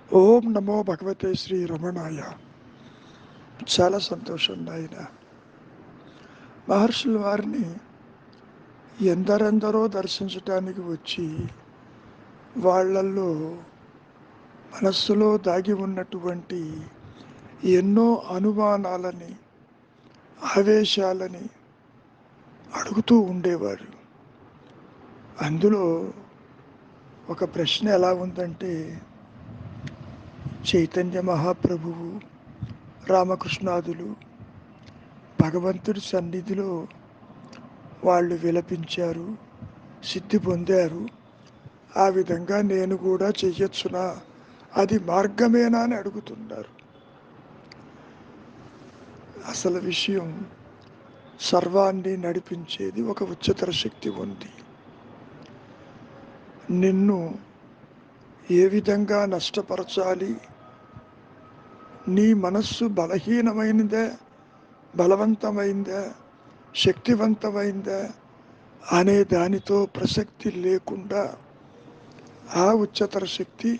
ఓం నమో భగవతే శ్రీ రమణాయ. చాలా సంతోషం నాయన. మహర్షుల వారిని ఎందరెందరో దర్శించటానికి వచ్చి వాళ్ళల్లో మనస్సులో దాగి ఉన్నటువంటి ఎన్నో అనుమానాలని, ఆవేశాలని అడుగుతూ ఉండేవారు. అందులో ఒక ప్రశ్న ఎలా ఉందంటే, చైతన్య మహాప్రభువు, రామకృష్ణాదులు భగవంతుడి సన్నిధిలో వాళ్ళు విలపించారు, సిద్ధి పొందారు. ఆ విధంగా నేను కూడా చెయ్యొచ్చునా, అది మార్గమేనా అని అడుగుతున్నారు. అసలు విషయం, సర్వాన్ని నడిపించేది ఒక ఉच्चతర శక్తి ఉంది. నిన్ను ఏ విధంగా నష్టపరచాలి, నీ మనస్సు బలహీనమైనదే, బలవంతమైందా, శక్తివంతమైందా అనే దానితో ప్రసక్తి లేకుండా ఆ ఉच्चతర శక్తి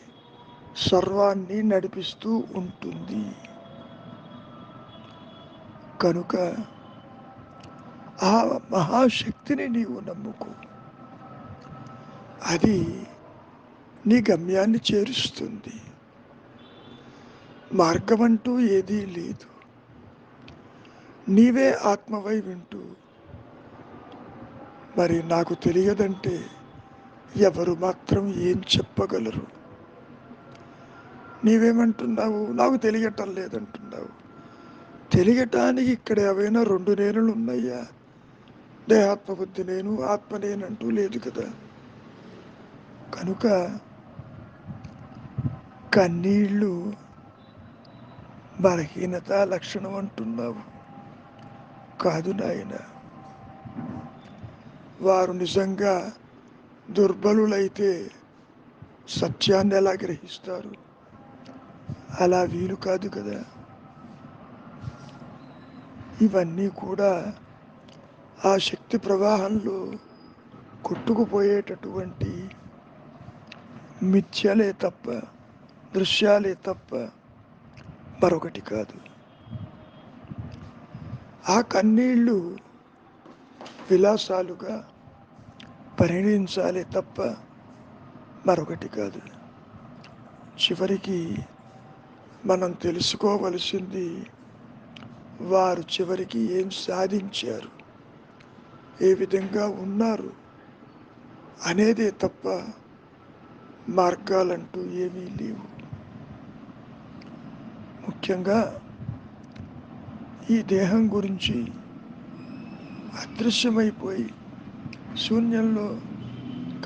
సర్వాన్ని నడిపిస్తూ ఉంటుంది. కనుక ఆ మహాశక్తిని నీవు నమ్ముకో. అది నీ గమ్యాన్ని చేరుస్తుంది. మార్గమంటూ ఏదీ లేదు. నీవే ఆత్మవై వింటూ మరి నాకు తెలియదంటే ఎవరు మాత్రం ఏం చెప్పగలరు? నీవేమంటున్నావు? నాకు తెలియటం లేదంటున్నావు. తెలియటానికి ఇక్కడ ఏవైనా రెండు నేనులు ఉన్నాయా? దేహాత్మబుద్ధి నేను, ఆత్మ నేనంటూ లేదు కదా. కనుక కన్నీళ్ళు బలహీనత లక్షణం అంటున్నావు. కాదు నాయన. వారు నిజంగా దుర్బలులైతే సత్యాన్ని ఎలా గ్రహిస్తారు? అలా వీలు కాదు కదా. ఇవన్నీ కూడా ఆ శక్తి ప్రవాహంలో కొట్టుకుపోయేటటువంటి మిథ్యలే తప్ప, దృశ్యాలే తప్ప మరొకటి కాదు. ఆ కన్నీళ్ళు విలాసాలుగా పరిగణించాలి తప్ప మరొకటి కాదు. చివరికి మనం తెలుసుకోవలసింది, వారు చివరికి ఏం సాధించారు, ఏ విధంగా ఉన్నారు అనేదే తప్ప మార్గాలంటూ ఏమీ లేవు. ముఖ్యంగా ఈ దేహం గురించి అదృశ్యమైపోయి శూన్యంలో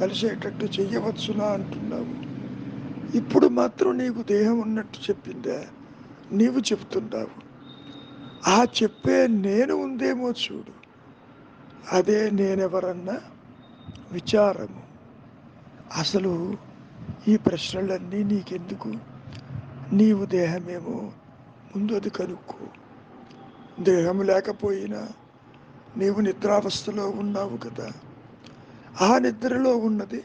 కలిసేటట్టు చెయ్యవచ్చునా అంటున్నావు. ఇప్పుడు మాత్రం నీకు దేహం ఉన్నట్టు చెప్పిందా? నీవు చెప్తున్నావు. ఆ చెప్పే నేను ఉందేమో చూడు. అదే నేనెవరన్నా విచారము. అసలు ఈ ప్రశ్నలన్నీ నీకెందుకు? నీవు దేహమేమో ముందు అది కనుక్కో. దేహం లేకపోయినా నీవు నిద్రావస్థలో ఉన్నావు కదా. ఆ నిద్రలో ఉన్నది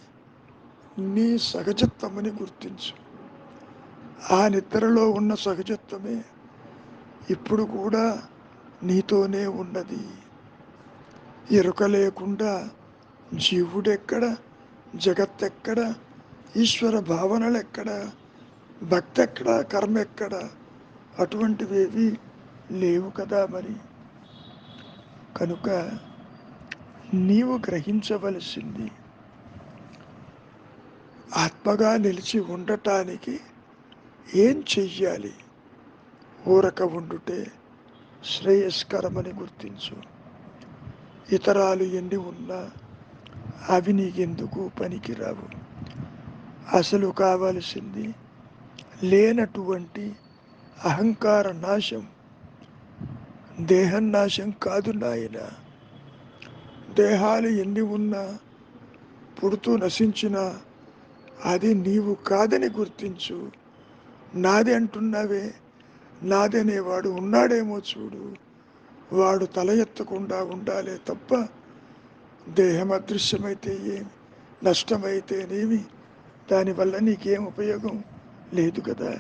నీ సహజత్వమని గుర్తించు. ఆ నిద్రలో ఉన్న సహజత్వమే ఇప్పుడు కూడా నీతోనే ఉన్నది. ఎరుక లేకుండా జీవుడెక్కడ, జగత్తెక్కడ, ఈశ్వర భావనలెక్కడ, భక్తి ఎక్కడ, కర్మ ఎక్కడ? అటువంటివేవి లేవు కదా. మరి కనుక నీవు గ్రహించవలసింది, ఆత్మగా నిలిచి ఉండటానికి ఏం చెయ్యాలి? ఊరక ఉండుటే శ్రేయస్కరమని గుర్తించు. ఇతరాలు ఎన్ని ఉన్నా అవి నీకెందుకు పనికిరావు. అసలు కావలసింది లేనటువంటి అహంకార నాశం, దేహం నాశం కాదు నాయన. దేహాలు ఎన్ని ఉన్నా, పుడుతూ నశించినా అది నీవు కాదని గుర్తించు. నాది అంటున్నావే, నాదనేవాడు ఉన్నాడేమో చూడు. వాడు తల ఎత్తకుండా ఉండాలే తప్ప దేహం అదృశ్యమైతే ఏమి, నష్టమైతేనేమి, దానివల్ల నీకేం ఉపయోగం? లేదు కదా.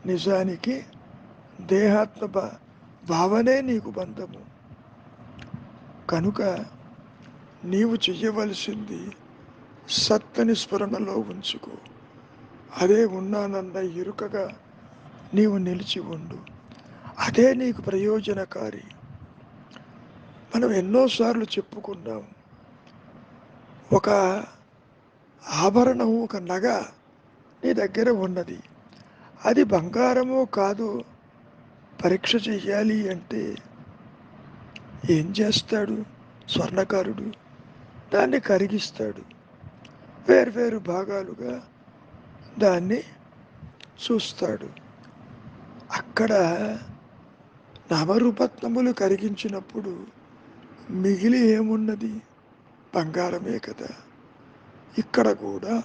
నిజానికి దేహాత్మ భావనే నీకు బంధము. కనుక నీవు చెయ్యవలసింది సత్తని స్మరణలో ఉంచుకో. అదే ఉన్నానన్న ఎరుకగా నీవు నిలిచి ఉండు. అదే నీకు ప్రయోజనకారి. మనం ఎన్నోసార్లు చెప్పుకున్నాం, ఒక ఆభరణం, ఒక నగ నీ దగ్గర ఉన్నది, అది బంగారమో కాదో పరీక్ష చెయ్యాలి అంటే ఏం చేస్తాడు స్వర్ణకారుడు? దాన్ని కరిగిస్తాడు, వేర్వేరు భాగాలుగా దాన్ని చూస్తాడు. అక్కడ నవరూపత్నములు కరిగించినప్పుడు మిగిలి ఏమున్నది? బంగారమే కదా. ఇక్కడ కూడా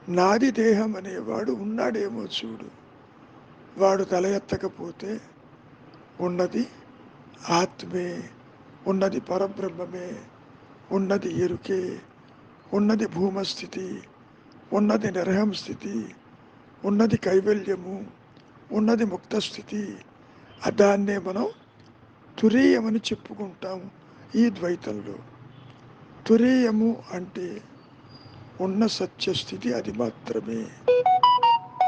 నాది దేహం అనేవాడు ఉన్నాడేమో చూడు. వాడు తల ఎత్తకపోతే ఉన్నది ఆత్మే, ఉన్నది పరబ్రహ్మమే, ఉన్నది ఎరుకే, ఉన్నది భూమస్థితి, ఉన్నది నిర్హం స్థితి, ఉన్నది కైవల్యము, ఉన్నది ముక్తస్థితి. దాన్నే మనం తురీయమని చెప్పుకుంటాము. ఈ ద్వైతంలో తురీయము అంటే ఉన్న సత్యస్థితి అది మాత్రమే,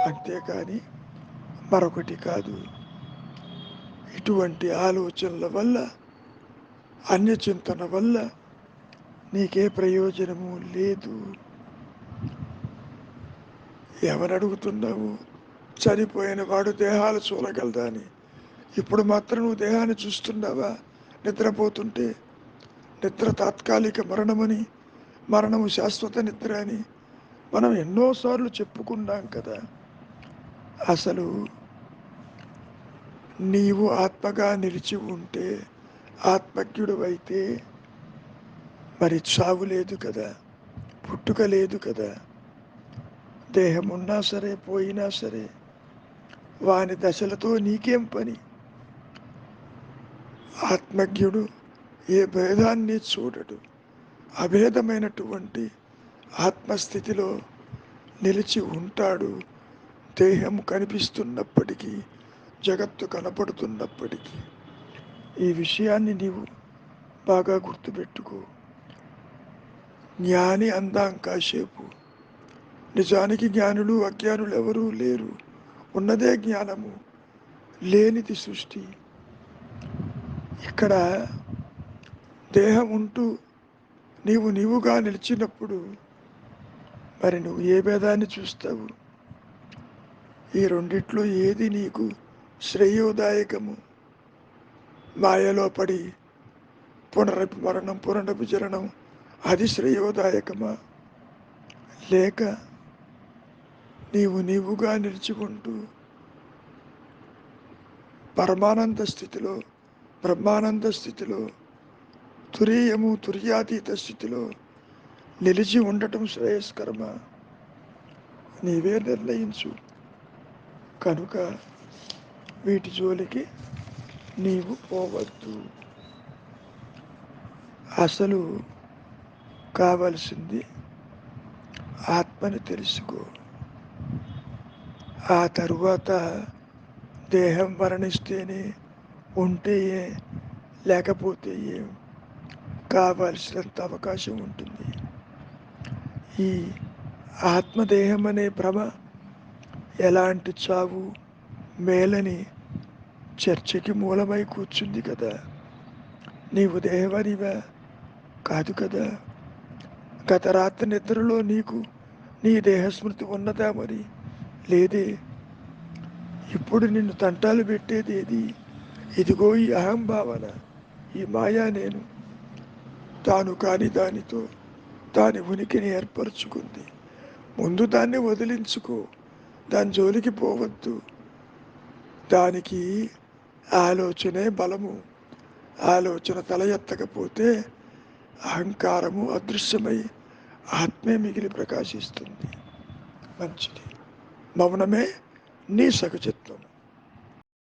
అంతేకాని మరొకటి కాదు. ఇటువంటి ఆలోచనల వల్ల, అన్యచింతన వల్ల నీకే ప్రయోజనము లేదు. ఎవరడుగుతున్నావు? చనిపోయిన వాడు దేహాలు చూడగలదా అని. ఇప్పుడు మాత్రం నువ్వు దేహాన్ని చూస్తున్నావా? నిద్రపోతుంటే నిద్ర తాత్కాలిక మరణమని, మరణము శాశ్వత నిద్ర అని మనం ఎన్నోసార్లు చెప్పుకున్నాం కదా. అసలు నీవు ఆత్మగా నిలిచి ఉంటే, ఆత్మజ్ఞుడు అయితే మరి చావు లేదు కదా, పుట్టుక లేదు కదా. దేహం ఉన్నా సరే పోయినా సరే వాని దశలతో నీకేం పని? ఆత్మజ్ఞుడు ఏ భేదాన్ని చూడడు. అభేదమైనటువంటి ఆత్మస్థితిలో నిలిచి ఉంటాడు. దేహం కనిపిస్తున్నప్పటికీ, జగత్తు కనపడుతున్నప్పటికీ. ఈ విషయాన్ని నీవు బాగా గుర్తుపెట్టుకో. జ్ఞాని అందాం కాసేపు. నిజానికి జ్ఞానులు అజ్ఞానులు ఎవరూ లేరు. ఉన్నదే జ్ఞానము, లేనిది సృష్టి. ఇక్కడ దేహం ఉంటూ నీవు నీవుగా నిలిచినప్పుడు మరి నువ్వు ఏ భేదాన్ని చూస్తావు? ఈ రెండిట్లో ఏది నీకు శ్రేయోదాయకము? మాయలో పడి మరణం, పునరభిచరణం అది శ్రేయోదాయకమా? లేక నీవు నీవుగా నిలుచుకుంటూ పరమానంద స్థితిలో, బ్రహ్మానంద స్థితిలో, తురీయము తుర్యాతీత స్థితిలో నిలిచి ఉండటం శ్రేయస్కరమా? నీవే నిర్ణయించు. కనుక వీటి జోలికి నీవు పోవద్దు. అసలు కావలసింది ఆత్మని తెలుసుకో. ఆ తరువాత దేహం మరణిస్తేనే ఉంటే లేకపోతే ఏం, కావలసినంత అవకాశం ఉంటుంది. ఈ ఆత్మదేహం అనే భ్రమ ఎలాంటి చావు మేలని చర్చకి మూలమై కూర్చుంది కదా. నీవు దేహమనివా? కాదు కదా. గత రాత్రి నిద్రలో నీకు నీ దేహస్మృతి ఉన్నదా? మరి లేదే. ఇప్పుడు నిన్ను తంటాలు పెట్టేది ఏది? ఇదిగో ఈ అహంభావన, ఈ మాయా నేను. తాను కాని దానితో దాని ఉనికిని ఏర్పరచుకుంది. ముందు దాన్ని వదిలించుకో, దాని జోలికి పోవద్దు. దానికి ఆలోచనే బలము. ఆలోచన తల ఎత్తకపోతే అహంకారము అదృశ్యమై ఆత్మే మిగిలి ప్రకాశిస్తుంది. మంచిది. మౌనమే నీ సహజత్వం.